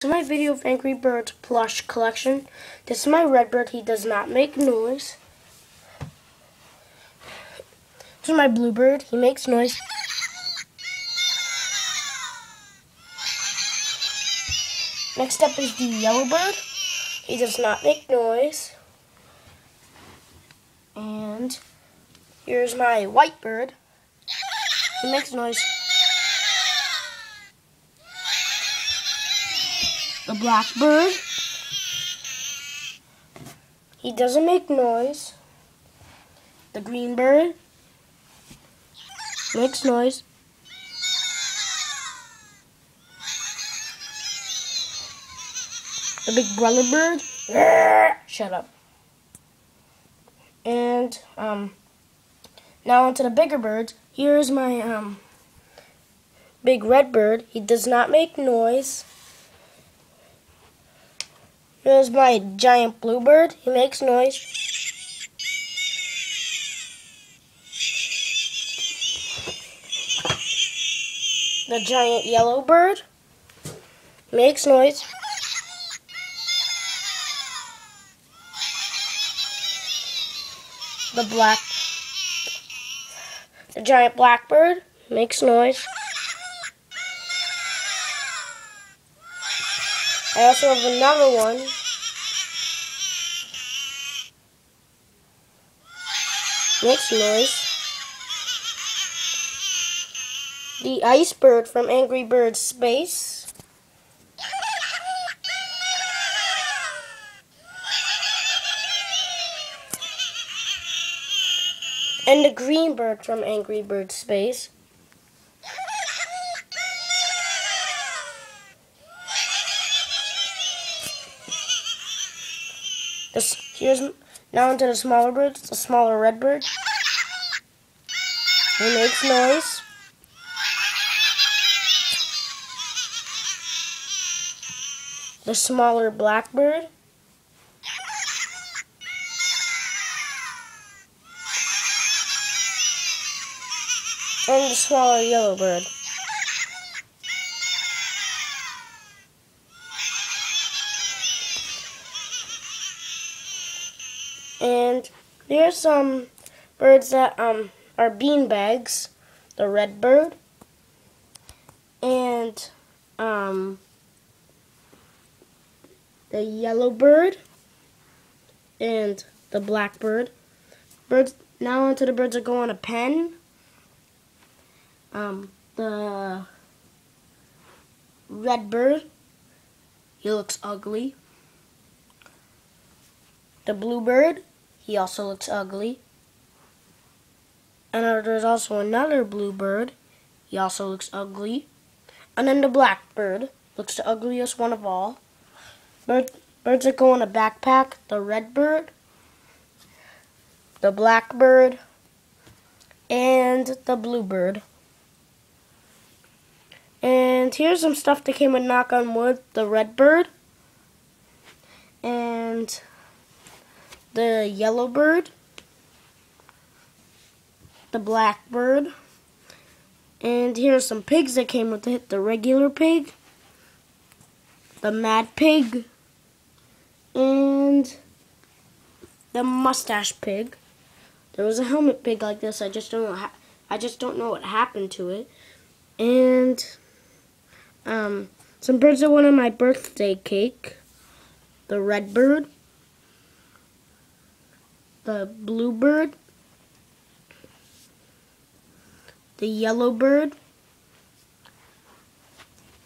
To my video of Angry Birds plush collection. This is my red bird. He does not make noise. This is my blue bird. He makes noise. Next up is the yellow bird. He does not make noise. And here's my white bird. He makes noise. The black bird. He doesn't make noise. The green bird makes noise. The big brother bird. Shut up. And now onto the bigger birds. Here's my big red bird. He does not make noise. Here's my giant blue bird. He makes noise. The giant yellow bird makes noise. The giant black bird makes noise. I also have another one. Makes noise. The ice bird from Angry Birds Space. And the green bird from Angry Birds Space. Here's now into the smaller birds. The smaller red bird. He makes noise. The smaller black bird. And the smaller yellow bird. And there's some birds that are bean bags. The red bird and the yellow bird and the black bird. Birds now onto the birds that go on a pen. The red bird, he looks ugly. The blue bird, he also looks ugly. And there's also another blue bird, he also looks ugly. And then the black bird looks the ugliest one of all. Birds that go in a backpack, the red bird, the black bird, and the blue bird. And here's some stuff that came with Knock on Wood. The red bird and the yellow bird, the black bird, and here's some pigs that came with it. The regular pig, the mad pig, and the mustache pig. There was a helmet pig like this. I just don't know what happened to it. And some birds that went on my birthday cake. The red bird, the blue bird, the yellow bird,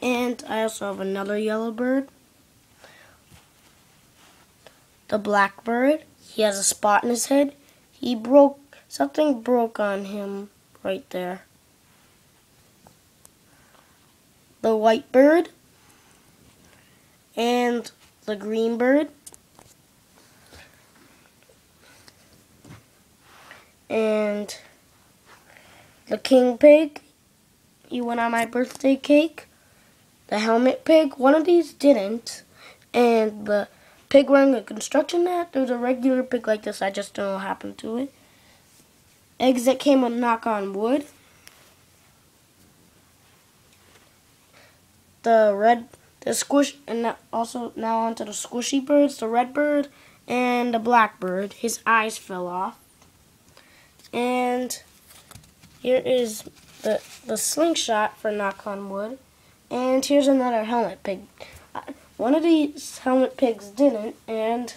and I also have another yellow bird. The black bird, he has a spot in his head. Something broke on him right there. The white bird and the green bird and the king pig, he went on my birthday cake. The helmet pig, one of these didn't, and the pig wearing a construction hat. There's a regular pig like this. I just don't know what happened to it. Eggs that came with Knock on Wood. The the squish, and also now onto the squishy birds, the red bird and the black bird. His eyes fell off. And here is the slingshot for knock on wood. And here's another helmet pig. One of these helmet pigs didn't, and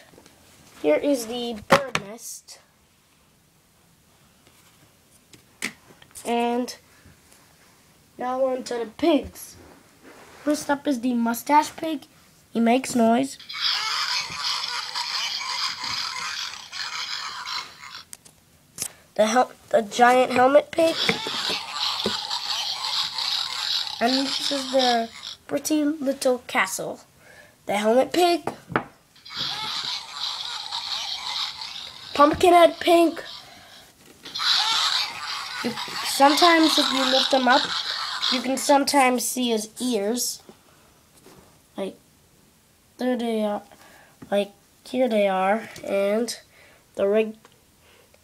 here is the bird nest. And now on to the pigs. First up is the mustache pig. He makes noise. The giant helmet pig. And this is the pretty little castle. The helmet pig. Pumpkinhead pig. Sometimes if you lift him up, you can sometimes see his ears. Like, there they are. Like, here they are. And the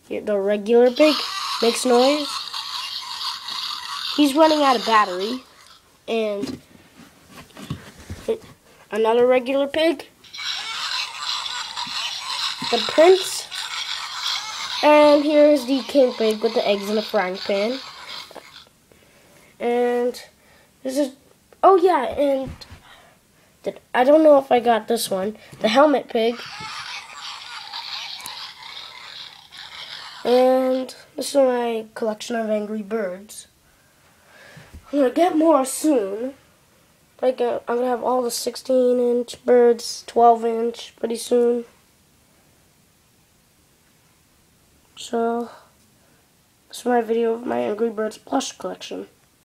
regular pig makes noise. He's running out of battery. And another regular pig. The prince. And here's the king pig with the eggs in a frying pan. And this is, oh yeah, and I don't know if I got this one. The helmet pig. And this is my collection of Angry Birds. I'm going to get more soon. Like, I'm going to have all the 16-inch birds, 12-inch pretty soon. So, this is my video of my Angry Birds plush collection.